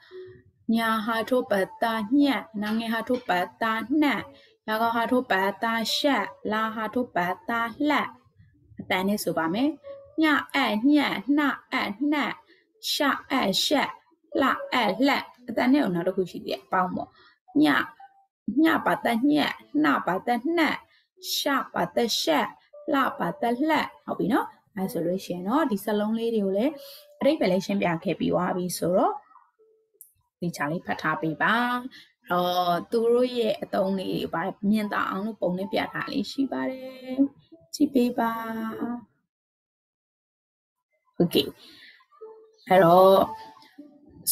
ညာဟာထိုပတာညက်နာငယ်ဟာထိုပတာနှက်ရာကဟာထိုပတာရှက်လာဟာထိုပတာလှက်အတန်နဲ့ဆိုပါမယ်ညညက်နှနှက်ရှရှက်လှလှက်အတန်နဲ့နောက်တစ်ခုရှိသေးတယ်ပေါင်းပေါ့ညပါတညက်နှပါတနှက်ရှပါတရှက်လှပါတလှက်ဟုတ်ပြီနော်အဲဆိုလို့ရှိရင်တော့ဒီစလုံးလေးတွေကိုလည်းအတိတ်ပဲလေးရှင်းပြခဲ့ပြီးသွားပြီဆိုတော့ဒီချာလေးဖတ်ထားပေးပါသူတို့ရဲ့အသုံးလေးတွေပါမြင်သာအောင်လို့ပုံနဲ့ပြထားလေးရှိပါတယ်ကြည့်ပေးပါโอเคအဲ့တော့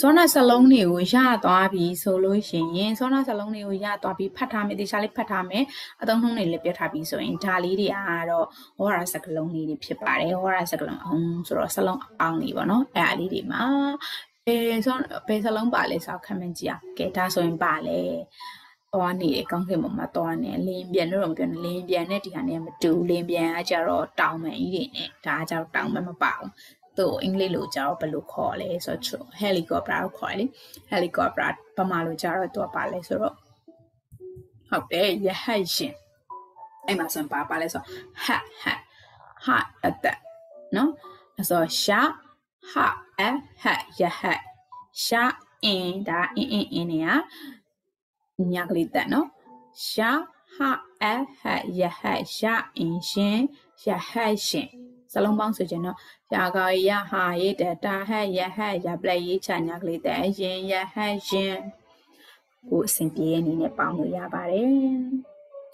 စောနာစလုံးတွေကိုရသွားပြီဆိုလို့ရှိရင်စောနာစလုံးတွေကိုရသွားပြီဖတ်ထားမယ်ဒီချာလေးဖတ်ထားမယ်အသုံးနှုန်းတွေလည်းပြထားပြီဆိုရင်ဒါလေးတွေကတော့ဟောရစကလုံးလေးတွေဖြစ်ပါတယ်ဟောရစကလုံးအောင်ဆိုတော့စလုံးအောင်လေးပေါ့နော်အဲ့အလေးတွေမှာဆိုဘယ်စလုံးပါလဲဆိုတော့ခက်မှန်းကြည့်အောင်ကဲဒါဆိုရင်ပါလဲသွားနေတယ်ကောင်းကင်ဘုံမှာသွားနေလင်းပြန်လို့တော့မပြောနဲ့လင်းပြန်နဲ့ဒီဟာနဲ့မတူလင်းပြန်ကကြတော့တောင်မှန်ကြီးတွေနဲ့ဒါကကြတော့တောင်မှန်မပါဘူးသူ့အင်္ဂလိပ်လိုကြတော့ဘယ်လိုခေါ်လဲဆိုတော့ helicopter ကိုခေါ်လေ helicopter ပမာလိုကြတော့သူကပါလဲဆိုတော့ဟုတ်တယ်ရဟတ်ရှင်အဲ့မှာဆိုရင်ပါလဲဆိုဟာအတက်နော်အဲ့ဆိုရှာဟာဟရဟတ်ရှာအင်းဒါအင်းနေရညာကလေးတက်နော်ရှာဟာဟရဟတ်ရှာအင်းရှင်ရဟတ်ရှင်စလုံးပေါင်းဆိုကြတော့ရာဂရဟာရေတတာဟရဟတ်ရပလက်ရေးချညာကလေးတက်ရင်ရဟတ်ရှင်ကိုအစဉ်ပြေအနေနဲ့ပေါင်းလို့ရပါတယ်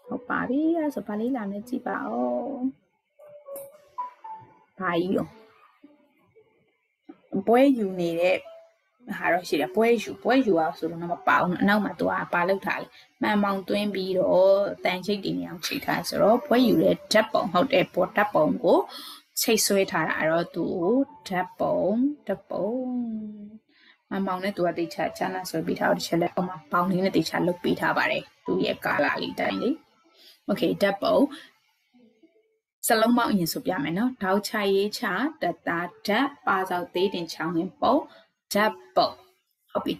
ဟုတ်ပါပြီအဲ့ဆိုပါလေးလာနေကြည့်ပါဦးဘာကြီးရောပွဲယူနေတဲ့ဟာတော့ရှိတယ်ပွဲယူအောင်ဆိုတော့မပါအောင်အနောက်မှာသူကပါလောက်ထားလေမှန်မောင်သွင်းပြီးတော့တန်ချိတ်တင်နေအောင်ချိန်ထားဆိုတော့ပွဲယူတဲ့ဓာတ်ပုံဟုတ်တယ်ပေါ်ဓာတ်ပုံကိုချိတ်ဆွဲထားတာအဲ့တော့သူဓာတ်ပုံမှန်မောင်နဲ့သူကတိတ်ချာနာဆွဲပြီးထားတော့တစ်ချက်လက်အောက်မှာပေါင်းလေးနဲ့တိတ်ချလုပ်ပေးထားပါတယ်သူရဲ့ကာလာလေးတိုင်းလေโอเคဓာတ်ပုံစလုံးပေါင်းအရင်ဆိုပြမယ်နော်တောက်ချရေးချတတာဓာတ်ပါစောက်သေးတင်ချောင်းရင်ပုံဓာတ်ပုံဟုတ်ပြီ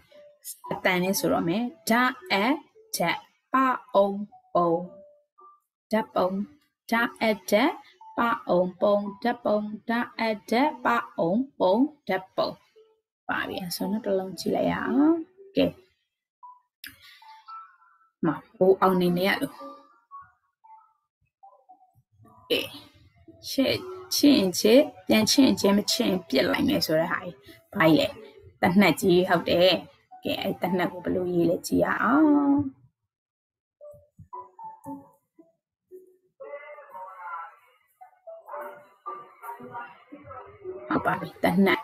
အတန်နဲ့ဆိုတော့မယ်ဓာတ်ဓာတ်ပါအောင်ပုံဓာတ်ပုံဓာတ်ဓာတ်ပါအောင်ပုံဓာတ်ပုံဓာတ်ဓာတ်ပါအောင်ပုံဓာတ်ပုံပါပြီဆိုတော့တစ်လုံးကြည့်လိုက်ရအောင်ကဲမဟိုအောင်နေနေရလို့ချင်းပြန်ချင်းမချင်းပြစ်လိုက်မယ်ဆိုတဲ့ဟာကြီးဘာကြီးလဲတနှက်ကြီးဟုတ်တယ်ကဲအဲ့တနှက်ကိုဘယ်လိုရေးလဲကြည့်ရအောင်ဟုတ်ပါပြီတနှက်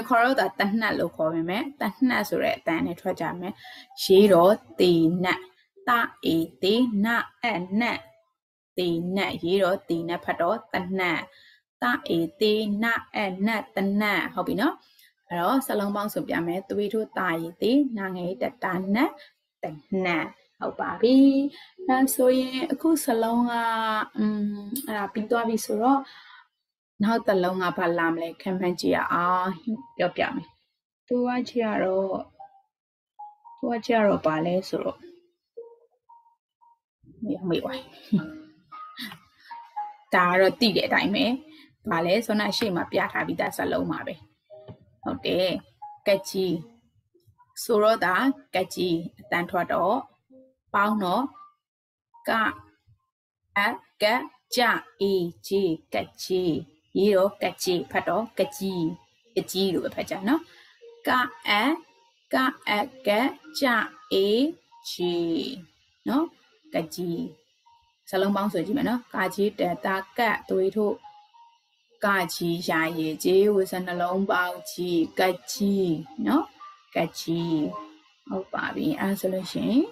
ခေါ်တော့တနှက်လို့ခေါ်ပေမဲ့တနှက်ဆိုတဲ့အတန်နဲ့ထွက်ကြမယ်ရေးတော့တေနက်တာအေတေနအနက်တေနက်ရေးတော့တေနက်ဖတ်တော့တနက်တာအေတေနအနက်တနက်ဟုတ်ပြီနော်အဲ့တော့စလုံးပေါင်းဆိုပြမယ်သွေးထိုးတာရည်တေနာငယ်တတာနက်တနက်ဟုတ်ပါပြီဒါဆိုရင်အခုစလုံးကအဲ့ဒါပြီးသွားပြီဆိုတော့ နောက်တစ်လုံးကဘာလာမလဲခံမှန်းကြည့်ရအောင်ပြောပြမယ်သူကကြည့်ရတော့ဘာလဲဆိုတော့မေ့ပါဒါကတော့တိတဲ့အတိုင်းပဲဘာလဲဆိုတော့ရှေ့မှာပြထားပြီးသားစလုံးပါပဲဟုတ်တယ်ကက်ကြီးဆိုတော့ဒါကက်ကြီးအတန်ထွက်တော့ပေါင်းတော့ကကြအေဂျီကက်ကြီးရေတော့ကက်ကြီးဖတ်တော့ကက်ကြီးလို့ပဲဖတ်ကြနော်ကကြအေဂျီနော်ကက်ကြီးစလုံးပေါင်းဆိုကြည့်မယ်နော်ကာကြီးတတာကတ်သွေးထုတ်ကာကြီးရာရည်ကြီးဝစနှလုံးပေါင်းကြီးကက်ကြီးနော်ကက်ကြီးဟုတ်ပါပြီအဲဆိုလို့ရှိရင်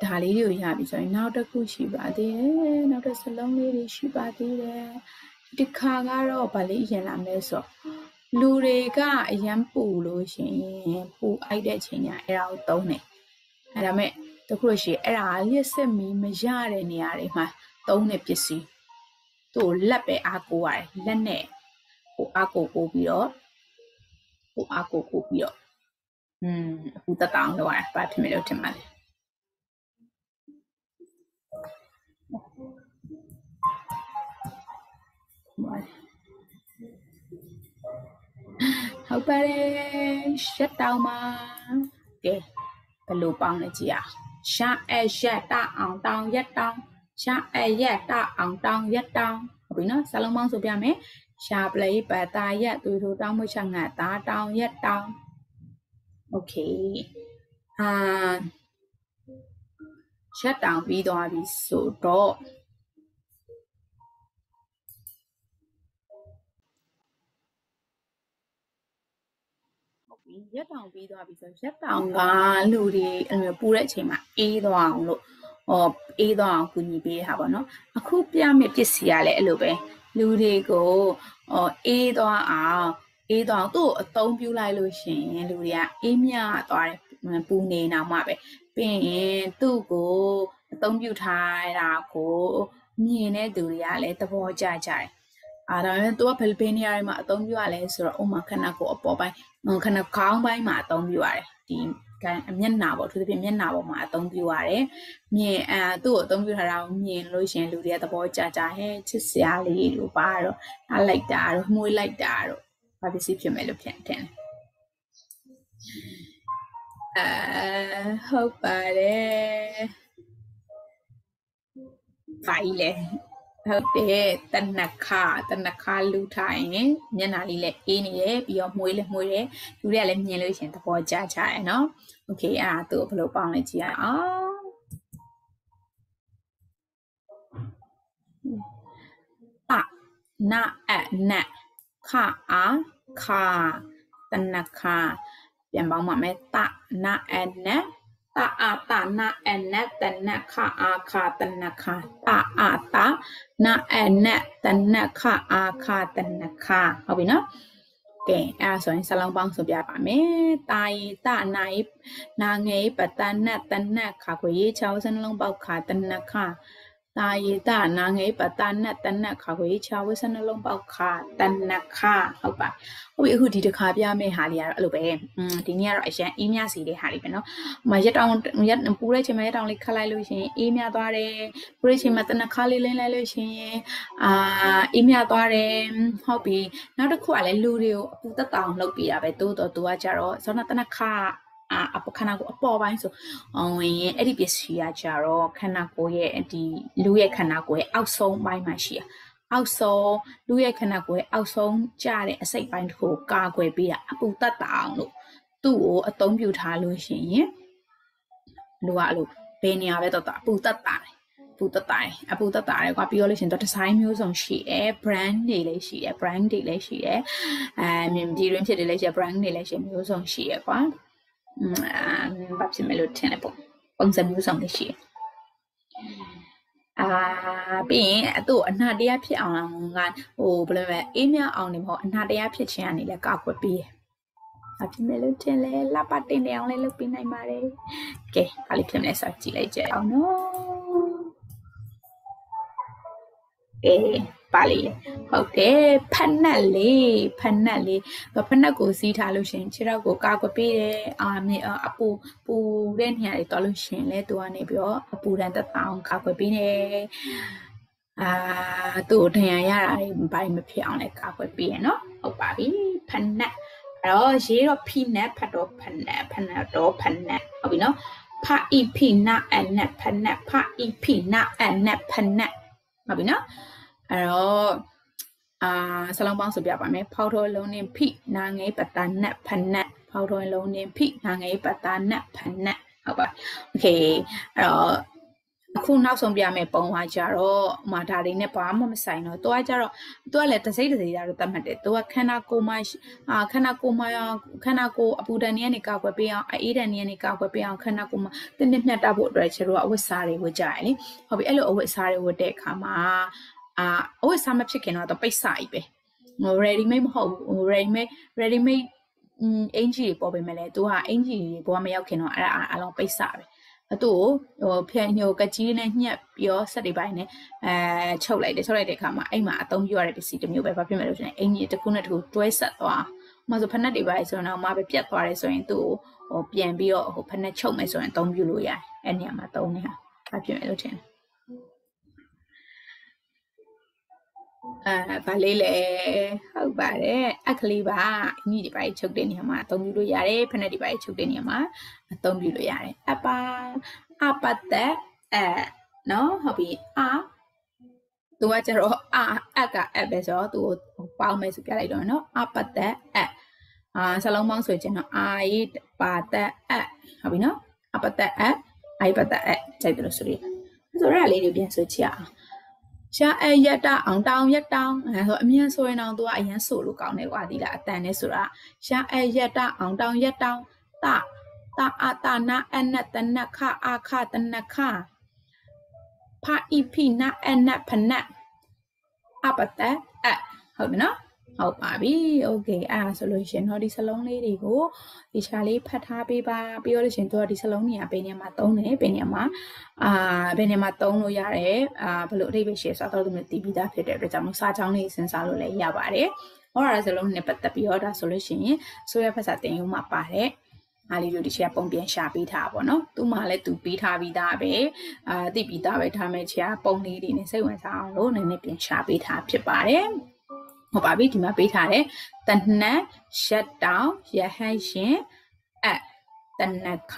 ဒါလေးတွေကိုရပြီဆိုရင်နောက်တစ်ခုရှိပါသေးတယ်နောက်တစ်စလုံးလေးတွေရှိပါသေးတယ်ဒီခါကတော့ဗာလေးရင်လာမယ်ဆိုလူတွေကအရန်ပူလို့ရှိရင်ပူအိုက်တဲ့ချိန်ညာအဲ့ဒါကိုသုံးတယ်အဲ့ဒါမဲ့တခုလို့ရှိရင်အဲ့ဒါလျှက်စစ်မီမရတဲ့နေရာတွေမှာသုံးတဲ့ပစ္စည်းသူ့လက်ပဲအားကိုးရတယ်လက်နဲ့ဟိုအားကိုပြီးတော့အခုတတောင်းလောက်ရပါထင်လို့ထင်ပါလေဟုတ်ပါတယ်ရှက်တောင်းပါကဲဘယ်လိုပေါင်းလဲကြည့်အောင်ရှာရက်တအောင်တောင်းရက်တောင်းရှာရက်တအောင်တောင်းရက်တောင်းဟုတ်ပြီနော်စလုံးပေါင်းဆိုပြမယ်ရှာပလေးပတာရက်သူတို့တောင်းမချငါတာတောင်းရက်တောင်းโอเคရှက်တောင်းပြီးသွားပြီဆိုတော့ရက်တောင်ပြီးသွားပြီဆိုရက်တောင်ကလူတွေပူတဲ့အချိန်မှာအေးသွားအောင်လို့အေးသွားအောင်ကူညီပေးတာပေါ့နော်အခုပြမယ့်ပစ္စည်းကလည်းအဲ့လိုပဲလူတွေကိုအေးသွားအောင်သူ့အသုံးပြုလိုက်လို့ရှိရင်လူတွေကအေးမြသွားတယ်ပူနေနောက်မှပဲပြီးရင်သူ့ကိုအသုံးပြုထားတာကိုမြင်တဲ့သူတွေကလည်းသဘောကျကြတယ်ဒါပေမဲ့သူကဘယ်နေရာတွေမှာအသုံးပြုရလဲဆိုတော့ဥမာခဏကိုအပေါ်ပိုင်းခဏခေါင်းပိုင်းမှာအသုံးပြုရတယ်ဒီမျက်နှာပေါ့သူသဖြင့်မျက်နှာပေါ်မှာအသုံးပြုရတယ်မြင်သူ့ကိုအသုံးပြုထားတာကိုမြင်လို့ရှင်လူတွေကသဘောကျကြဟဲ့ချစ်စရာလေးလို့ပါတော့အားလိုက်တာတော့မှုေးလိုက်တာတော့ဘာပစ္စည်းဖြစ်မယ်လို့ဖြစ်တယ်ဟုတ်ပါတယ်ဘာလဲဟုတ်တယ်တနခါလူထိုင်မျက်နှာလေးလည်းအေးနေတယ်ပြီးတော့မှုေးတယ်လူတွေကလည်းမြင်လို့ရှင်သဘောကျကြတယ်နော်โอเคသူ့ဘယ်လိုပေါင်းလဲကြည့်ရအောင်နခတနခပြန်ပေါင်းပါမယ်တနတနခတနခနတနခဟုတ်ပြီနော်ကဲအဲ့ဆိုရင်စလုံးပေါင်းဆိုပြပါမယ်တာရီတနာငယ်ပတနတနခကိုရေးချောင်းစနှလုံးပေါက်ခတနခတာရီတနာငယ်ပတနတနခကိုရေးချောင်းစနှလုံးပေါက်ခတနခဟုတ်ပါဟုတ်ပြီအခုဒီတစ်ခါပြမယ့်ဟာလေးကတော့အဲ့လိုပဲဒီနေ့ကတော့အရန်အေးမြစီတဲ့ဟာလေးပဲเนาะရက်တောင်ပူတဲ့ချိန်မှာရက်တောင်လေးခတ်လိုက်လို့ရှိရင်အေးမြသွားတယ်ပူတဲ့ချိန်မှာတနခါလေးလင်းလိုက်လို့ရှိရင်အေးမြသွားတယ်ဟုတ်ပြီနောက်တစ်ခုကလည်းလူတွေကိုအပူတက်တောင်လုပ်ပြတာပဲတိုးတော့သူကကြတော့ဇောနတနခခန္ဓာကိုယ်အပေါ်ပိုင်းဆိုဝင်ရင်အဲ့ဒီပစ္စည်းကကြတော့ခန္ဓာကိုယ်ရဲ့ဒီလူရဲ့ခန္ဓာကိုယ်ရဲ့အောက်ဆုံးပိုင်းမှာရှိရအောက်ဆုံးလူရဲ့ခန္ဓာကိုယ်ရဲ့အောက်ဆုံးကျတဲ့အစိတ်ပိုင်းတစ်ခုကာကွယ်ပေးတာအပူတက်တာအောင်လို့သူ့ကိုအသုံးပြုထားလို့ရှိရင်လူကအဲ့လိုဘယ်နေရာပဲတော့အပူတက်တာတယ်အပူတက်တာတယ်ကွာပြီးတော့လို့ရှိရင်တော့ဒီဇိုင်းမျိုးစုံရှိတယ် brand တွေလည်းရှိတယ် ဒီတွင်ဖြစ်တယ်လည်းရှိ brand တွေလည်းရှိမျိုးစုံရှိရကွာဘာဖြစ်မယ်လို့ထင်တယ်ပေါ့ပုံစံမျိုးစုံလည်းရှိတယ်ပြီးရင်သူ့အနှတရားဖြစ်အောင်ကဘယ်လိုလဲအေးမြအောင်နေမဟုတ်အနှတရားဖြစ်ခြင်းကနေလည်းကောက်ွယ်ပြီးဘာဖြစ်မယ်လို့ထင်လဲလှပတင်တယ်အောင်လည်းလုပ်ပေးနိုင်ပါတယ်ကဲဘာလို့ဖြစ်မလဲဆိုတော့ကြည့်လိုက်ကြအောင်နော် ပါလေဟုတ်တယ်ဖက်နက်လေးဖက်နက်ကိုစီးထားလို့ရှင်ခြေထောက်ကိုကာကွယ်ပေးတယ်အပူတဲ့နေရာတွေတော်လို့ရှင်လဲသူကနေပြီးတော့အပူဒဏ်သက်သာအောင်ကာကွယ်ပေးတယ်သူ့ဒဏ်ရာရတာတွေဘာမှမဖြစ်အောင်လဲကာကွယ်ပေးရနော်ဟုတ်ပါပြီဖက်နက်အဲ့တော့ရေးတော့ဖိနက်ဖတ်တော့ဖက်နက်တော့ဖက်နက်ဟုတ်ပြီနော်ဖာအီဖိနာအနက်ဖက်နက်ဖာအီဖိနာအနက်ဖက်နက်ဟုတ်ပြီနော်အဲ့တော့စလုံးပေါင်းဆိုပြပါမယ်ဖောက်တော်လုံးနဲ့ဖိနာငယ်ပတာနက်ဖက်နက်ဖောက်တော်လုံးနဲ့ဖိနာငယ်ပတာနက်ဖက်နက်ဟုတ်ပါโอเคအဲ့တော့အခုနောက်ဆုံးပြမယ်ပုံဝါကြတော့ဒါတွေနဲ့ဘာမှမဆိုင်တော့သူကကြတော့သူကလည်းတစိမ့်တစိမ့်ရတော့တတ်မှတ်တယ်သူကခန္ဓာကိုယ်မှာခန္ဓာကိုယ်အပူဓာတ်နေကနေကောက်ွယ်ပေးအောင်အေးဓာတ်နေကနေကောက်ွယ်ပေးအောင်ခန္ဓာကိုယ်မှာတင်းတင်းမြတ်တာဖို့အတွက်ကျတော့အဝတ်စားတွေဝတ်ကြရလေဟုတ်ပြီအဲ့လိုအဝတ်စားတွေဝတ်တဲ့အခါမှာအဝတ်စားမဖြစ်ခင်တော့ပိတ်စကြီးပဲready made မဟုတ်ဘူး ready made အင်ဂျီတွေပေါ်ပေးမယ်လေသူကအင်ဂျီတွေဘောမရောက်ခင်တော့အဲ့ဒါအလုံးပိတ်စပဲသူ့ကိုဖျန်ညိုကကြီးနဲ့ညက်ပြီးတော့ဆက်တွေပိုင်းနဲ့ချုပ်လိုက်တဲ့အခါမှာအိမ်မှာအသုံးပြုရတဲ့ပစ္စည်းတစ်မျိုးပဲဘာဖြစ်မလဲဆိုရင်အင်ကြီးတစ်ခုနဲ့တစ်ခုတွဲဆက်သွားဥပမာဆိုဖက်နက်တွေပိုင်းဆိုတော့မှပဲပြတ်သွားတယ်ဆိုရင်သူ့ကိုပြန်ပြီးတော့ဖက်နက်ချုပ်မယ်ဆိုရင်အသုံးပြုလို့ရတယ်အဲ့နေရာမှာသုံးနေတာဘာဖြစ်မလဲလို့ထင်ဗာလေးလေဟုတ်ပါတယ်အခလေးပါအညီဒီပိုင်းချုပ်တဲ့နေရာမှာအသုံးပြုလို့ရတယ်ဖက်နက်ဒီပိုင်းချုပ်တဲ့နေရာမှာအသုံးပြုလို့ရတယ်အပတ်သက်နော်ဟုတ်ပြီသူကကျတော့အပဲဆိုတော့သူကိုပေါင်းမယ်ဆိုပြလိုက်တော့နော်အပတ်သက်စလုံးပေါင်းဆိုရင်တော့ပါသက်ဟုတ်ပြီနော်အပတ်သက်ပတ်သက်ကြိုက်တယ်လို့ဆိုရအဲ့လေးတွေပြန်ဆိုချအောင်ရှာရတအောင်တောင်ရတောင်ဆိုအမြန်ဆိုရင်တော့သူကအရန်ဆိုလို့ကောင်းတယ်ကွာဒီလားအတန်နဲ့ဆိုတာရှာရတအောင်တောင်ရတောင်တာအာတာနာအနတနခအာခတနခဖာဣဖိနာအနဖနအပတဟုတ်တယ်နော်ဟုတ်ပါပြီโอเคဆိုလို့ရှင်တော့ဒီစလုံးလေးတွေကိုဒီချာလေးဖတ်ထားပေးပါပြီးတော့လို့ရှင်တို့ကဒီစလုံးတွေကဘယ်နေရာမှာသုံးတယ်ဘယ်နေရာမှာဘယ်နေရာမှာသုံးလို့ရတယ်ဘယ်လိုအဓိပ္ပာယ်ရှိဆိုတော့သူမျိုးတည်ပြီးသားဖြစ်တဲ့အတွက်ကြောင့်စာချောင်းလေးစဉ်းစားလို့လည်းရပါတယ်ဟောရတဲ့စလုံးနဲ့ပတ်သက်ပြီးတော့ဒါဆိုလို့ရှိရင်ဆိုရဖတ်စာတင်ရုံမှာပါတယ်အားလေးတို့ဒီချက်ပုံပြန်ရှာပေးထားပါတော့သူ့မှာလည်းသူပေးထားပြီးသားပဲသိပြီးသားပဲထားမဲ့ချက်ပုံလေးတွေနဲ့စိတ်ဝင်စားအောင်လို့နည်းနည်းပြန်ရှာပေးထားဖြစ်ပါတယ်ဟုတ်ပါပြီဒီမှာပေးထားတယ်တနက်ရှက်တောင်ရဟန်းရှင်တနခ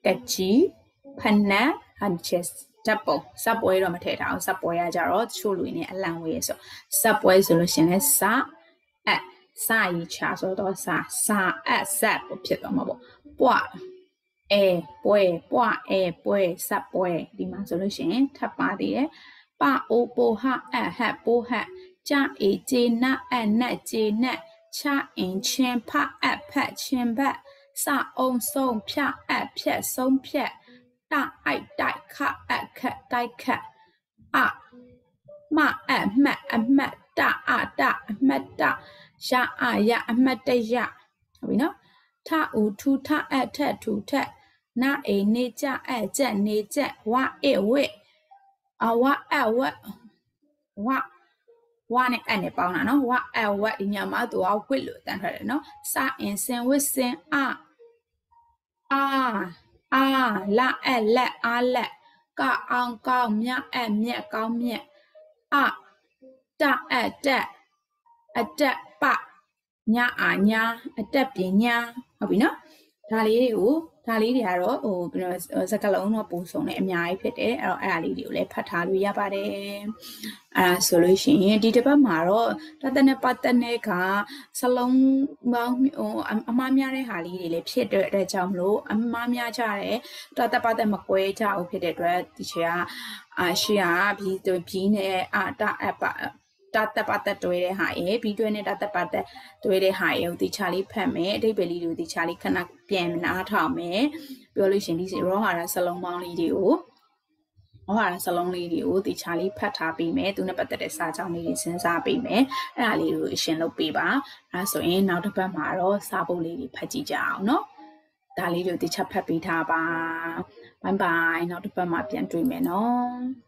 ကကြီးဖနက်ဟန်ချက်တပ်ပုံစပွဲတော့မထည့်ထားအောင်စပွဲရကြတော့ချို့လူနေအလံဝေးဆိုစပွဲဆိုလို့ရှင်လဲစာရီချာဆိုတော့စာဆက်ဖြစ်တော့မှာပေါ့ပွားပွဲစပွဲဒီမှာဆိုလို့ရှင်ထပ်ပါသေးတယ်ပအိုပိုဟဟပိုဟကြအေဂျေနအနက်ဂျေနက်ချအင်ချင်းဖဖတ်ချင်းဘတ်စအောင်ဆုံးဖြဖြက်ဆုံးဖြက်တိုက်ခအခက်တိုက်ခက်မအမတ်တအမတ်တရှာရအမတ်တရဟုတ်ပြီနော်ထဥထူထအထက်ထူထက်နာအေနေကြကြက်နေကြက်ဝအေဝေဝနဲ့အဲ့နဲ့ပေါင်းတာနော်ဝဒီညမှာသူကဝစ်လို့တန်းထားတယ်နော်စအင်စင်ဝစ်စင်လာလက်အားလက်ကအောင်ကောင်းမြမြက်ကောင်းမြက်အတက်ပညာအတက်ပညာဟုတ်ပြီနော်ဒါလေးတွေကတော့စကလုံးတော့ပုံစုံနဲ့အများကြီးဖြစ်တယ်အဲ့တော့အဲ့ဒါလေးတွေကိုလည်းဖတ်ထားလို့ရပါတယ်ဆိုလို့ရှိရင်ဒီတစ်ပတ်မှာတော့တသက်နဲ့ပတ်သက်တဲ့ကစလုံးပေါင်းအမားများတဲ့ဟာလေးတွေလည်းဖြစ်တဲ့အတွက်ကြောင့်မလို့အမားများကြတယ်တသက်ပတ်သက်မကွဲကြဘူးဖြစ်တဲ့အတွက်ဒီချေကရှေ့ကပြီးနဲ့တသက်ပတ်သက်တွဲတဲ့ဟာရေပြီးတွဲနဲ့တသက်ပတ်သက်တွဲတဲ့ဟာရေကိုဒီချာလေးဖတ်မယ်အဓိပ္ပာယ်လေးတွေကိုဒီချာလေးခဏပြန်နားထောင်မယ်ပြောလို့ရှိရင်ဒီရောဟာရစလုံးပေါင်းလေးတွေကိုဒီချာလေးဖတ်ထားပြီးမယ်သူနဲ့ပတ်သက်တဲ့စာကြောင်းလေးတွေစဉ်းစားပြီးမယ်အဲ့ဒါလေးကိုအရှင်လုပ်ပေးပါအဲဆိုရင်နောက်တစ်ပတ်မှာတော့စာပုတ်လေးတွေဖတ်ကြည့်ကြအောင်နော်ဒါလေးတွေကိုဒီချဖတ်ပေးထားပါဘိုင်ဘိုင်နောက်တစ်ပတ်မှာပြန်တွေ့မယ်နော်